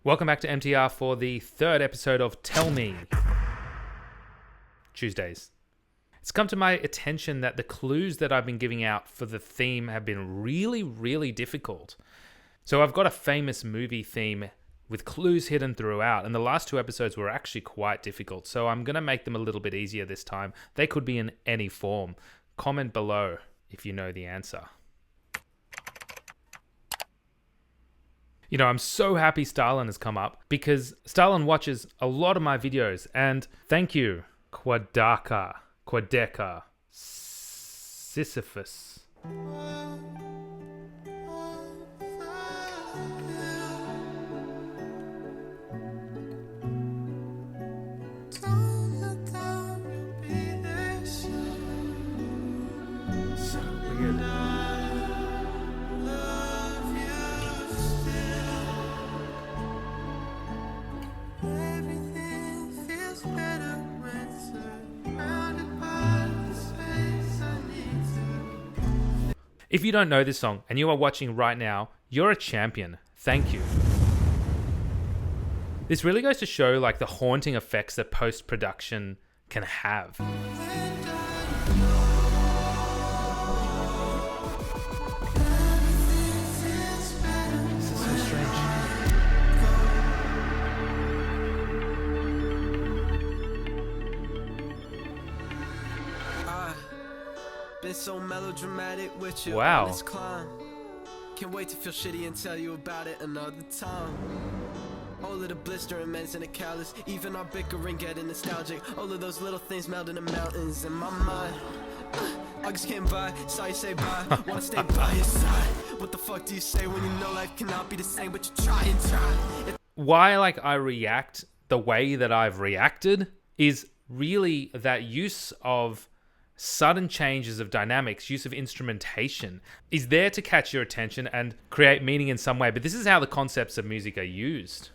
Welcome back to MTR for the third episode of Tell Me Tuesdays. It's come to my attention that the clues that I've been giving out for the theme have been really, really difficult. So I've got a famous movie theme with clues hidden throughout, and the last two episodes were actually quite difficult, so I'm going to make them a little bit easier this time. They could be in any form. Comment below if you know the answer. You know, I'm so happy Stalin has come up because Stalin watches a lot of my videos, and thank you, Quadeka, Sisyphus. So weird. If you don't know this song and you are watching right now, you're a champion. Thank you. This really goes to show like the haunting effects that post-production can have. This is so strange. Been so melodramatic with you. Wow. Can't wait to feel shitty and tell you about it another time. All of the blistering meds and the callous, even our bickering getting nostalgic. All of those little things melting in mountains in my mind. August came by, saw you say bye. Wanna stay by your side. What the fuck do you say when you know life cannot be the same, but you try and try? Why I react the way that I've reacted is really that use of sudden changes of dynamics, use of instrumentation is there to catch your attention and create meaning in some way. But this is how the concepts of music are used.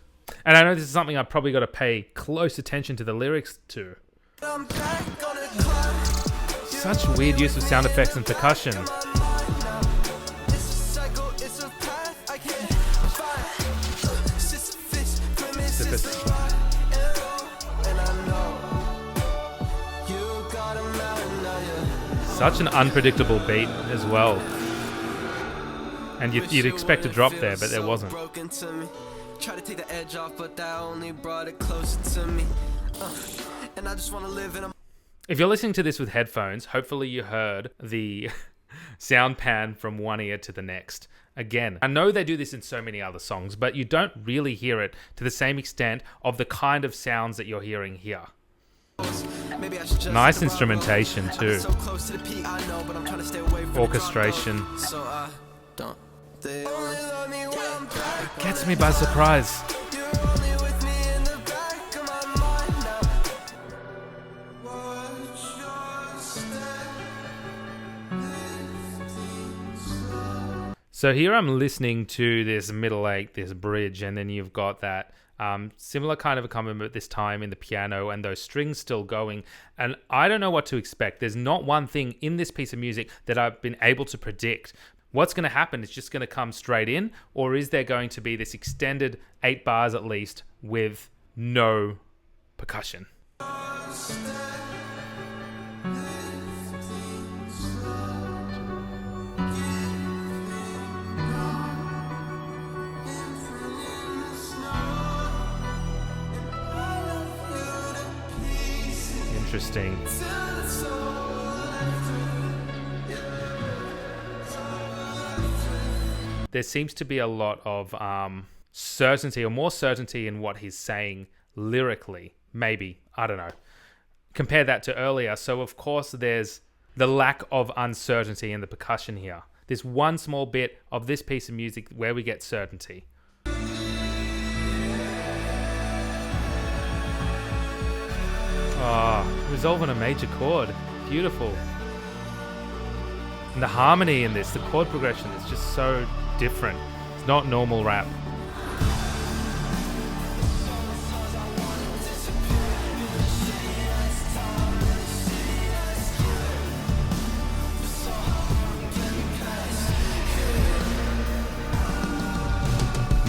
And I know this is something I've probably got to pay close attention to the lyrics to. Such weird use of sound effects and percussion. Such an unpredictable beat as well. And you'd expect a drop there, but there wasn't. Try to take the edge off, but that only brought it closer to me. And I just want to live in a... If you're listening to this with headphones, hopefully you heard the sound pan from one ear to the next. Again, I know they do this in so many other songs, but you don't really hear it to the same extent of the kind of sounds that you're hearing here. Nice instrumentation too. Orchestration. Gets me by surprise. So here I'm listening to this middle eight, this bridge, and then you've got that similar kind of accompaniment this time in the piano and those strings still going. And I don't know what to expect. There's not one thing in this piece of music that I've been able to predict. What's going to happen? It's just going to come straight in, or is there going to be this extended 8 bars at least with no percussion? Interesting. There seems to be a lot of certainty, or more certainty in what he's saying lyrically. Maybe. I don't know. Compare that to earlier. So, of course, there's the lack of uncertainty in the percussion here. There's one small bit of this piece of music where we get certainty. Oh, resolving a major chord. Beautiful. And the harmony in this, the chord progression is just so different. It's not normal rap.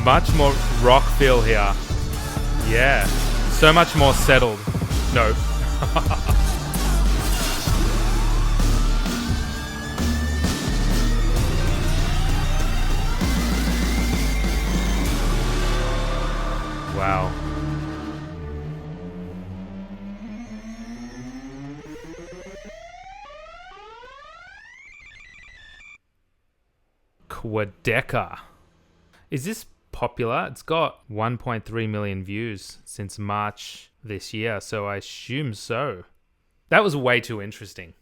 Much more rock feel here. Yeah. So much more settled. No. Wow. Quadeca. Is this popular? It's got 1.3 million views since March this year, so I assume so. That was way too interesting.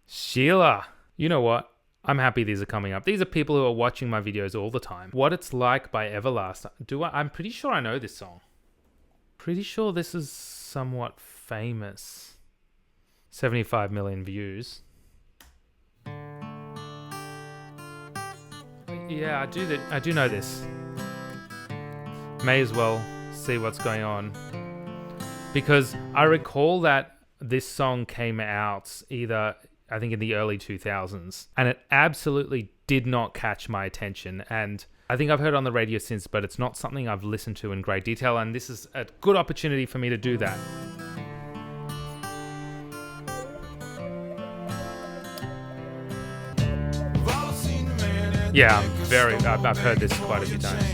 Sheila. You know what? I'm happy these are coming up. These are people who are watching my videos all the time. What It's Like by Everlast. I'm pretty sure I know this song. Pretty sure this is somewhat famous. 75 million views. Yeah, I do know this. May as well see what's going on. Because I recall that this song came out either, I think, in the early 2000s. And it absolutely did not catch my attention. And I think I've heard it on the radio since, but it's not something I've listened to in great detail. And this is a good opportunity for me to do that. Yeah, I've heard this quite a few times.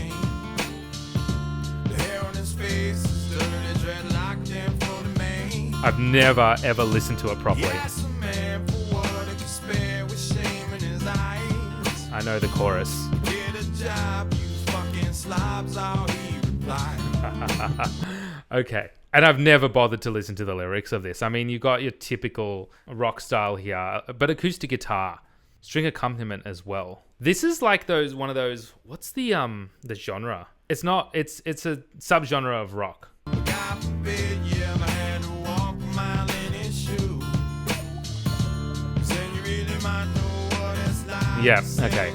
I've never ever listened to it properly. I know the chorus. Okay. And I've never bothered to listen to the lyrics of this. I mean, you got your typical rock style here, but acoustic guitar, string accompaniment as well. This is like one of those. What's the genre? It's not. It's a subgenre of rock. Yeah. Okay.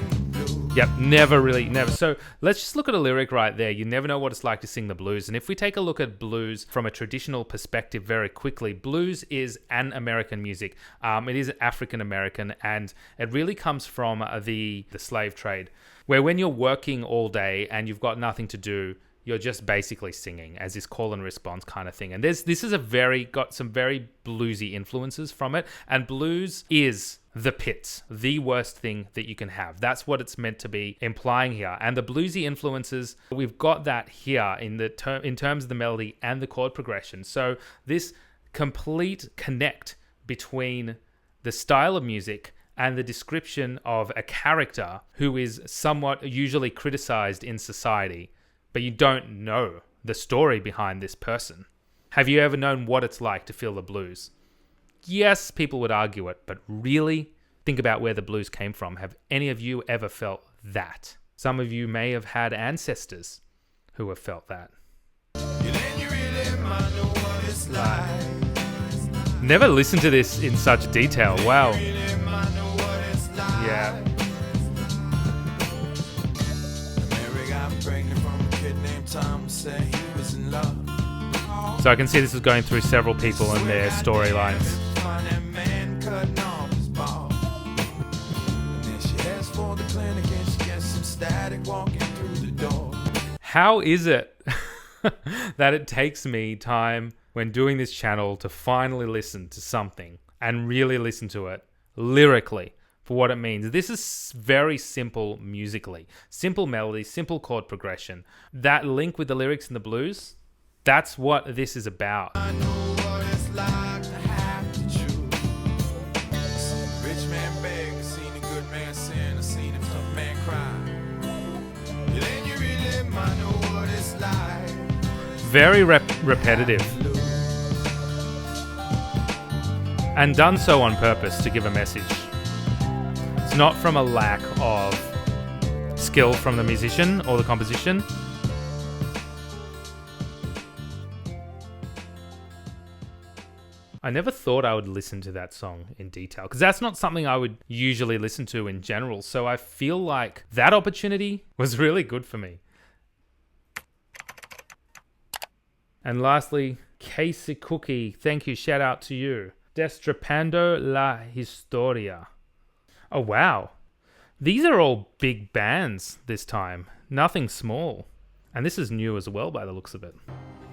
Yep, never. So let's just look at a lyric right there. You never know what it's like to sing the blues. And if we take a look at blues from a traditional perspective very quickly, blues is an American music. It is African American, and it really comes from the slave trade, where when you're working all day and you've got nothing to do, you're just basically singing as this call and response kind of thing. And this is got some very bluesy influences from it. And blues is the pits, the worst thing that you can have. That's what it's meant to be implying here. And the bluesy influences, we've got that here in terms of the melody and the chord progression. So this complete connect between the style of music and the description of a character who is somewhat usually criticized in society, but you don't know the story behind this person. Have you ever known what it's like to feel the blues? Yes, people would argue it, but really, think about where the blues came from. Have any of you ever felt that? Some of you may have had ancestors who have felt that. Never listened to this in such detail. Wow. Yeah. So I can see this is going through several people and their storylines. How is it that it takes me time when doing this channel to finally listen to something and really listen to it lyrically for what it means? This is very simple musically. Simple melody, simple chord progression. That link with the lyrics in the blues, that's what this is about. I know what it's like to have to choose. Rich man beg, seen a good man sin, seen a tough man cry. Then you really might know what it's like. Very repetitive. And done so on purpose to give a message. It's not from a lack of skill from the musician or the composition. I never thought I would listen to that song in detail, because that's not something I would usually listen to in general. So I feel like that opportunity was really good for me. And lastly, Casey Cookie, thank you, shout out to you. Destripando La Historia. Oh, wow. These are all big bands this time. Nothing small. And this is new as well by the looks of it.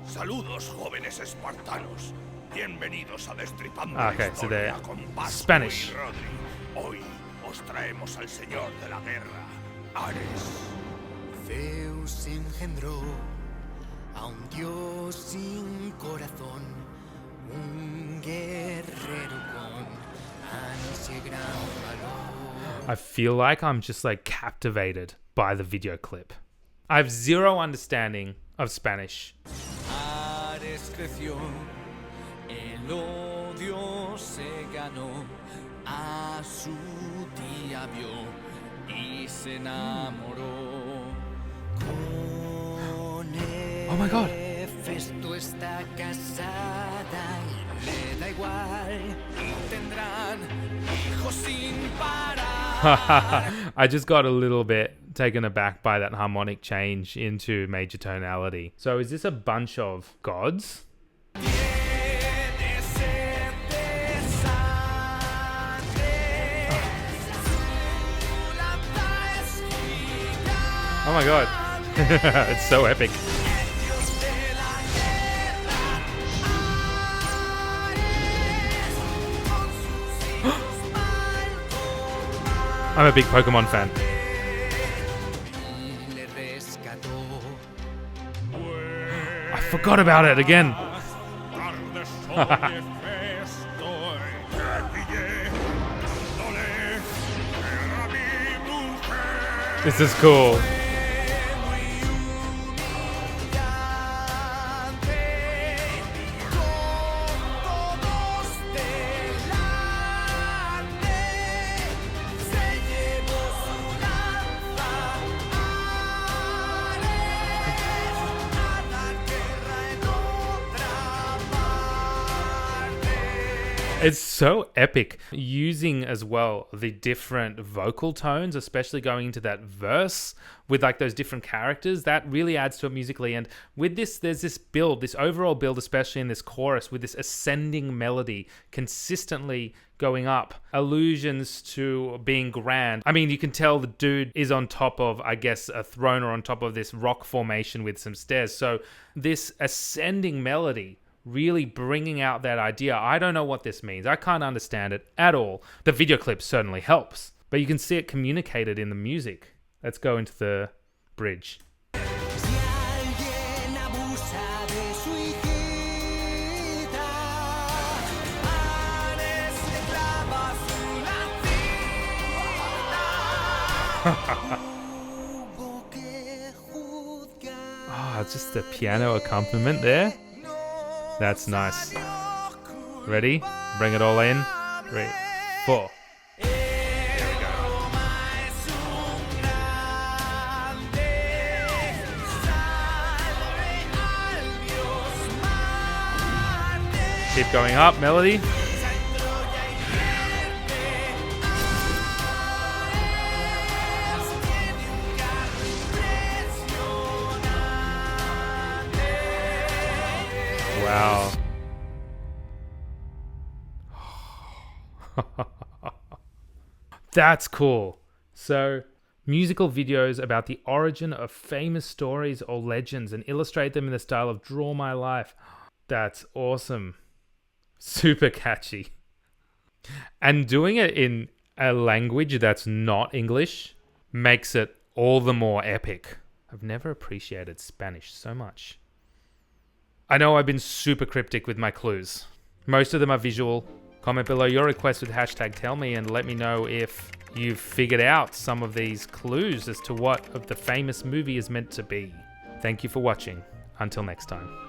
Saludos, jóvenes espartanos. Bienvenidos a Destripando Ah, La okay, so they're Historia con Pascu Spanish. y Rodri. Hoy os traemos al señor de la guerra, Ares. Zeus engendró a un dios sin corazón, un guerrero con ansia y gran valor. I feel like I'm just like captivated by the video clip. I have zero understanding of Spanish. Ares creció, el odio se ganó, a su tía vio y se enamoró. Con Oh my god. Hefesto está casada y le da igual, y tendrán hijos sin parar. I just got a little bit taken aback by that harmonic change into major tonality. So is this a bunch of gods? Oh my god. It's so epic. I'm a big Pokemon fan. I forgot about it again. This is cool. It's so epic, using as well the different vocal tones, especially going into that verse with like those different characters. That really adds to it musically. And with this, there's this build, this overall build, especially in this chorus, with this ascending melody consistently going up, allusions to being grand. I mean, you can tell the dude is on top of, I guess, a throne or on top of this rock formation with some stairs. So this ascending melody really bringing out that idea. I don't know what this means. I can't understand it at all. The video clip certainly helps, but you can see it communicated in the music. Let's go into the bridge. Just the piano accompaniment there. That's nice. Ready? Bring it all in. 3, 4. Keep going up, melody. Wow. That's cool. So, musical videos about the origin of famous stories or legends and illustrate them in the style of Draw My Life. That's awesome. Super catchy. And doing it in a language that's not English makes it all the more epic. I've never appreciated Spanish so much. I know I've been super cryptic with my clues. Most of them are visual. Comment below your requests with hashtag tell me and let me know if you've figured out some of these clues as to what of the famous movie is meant to be. Thank you for watching. Until next time.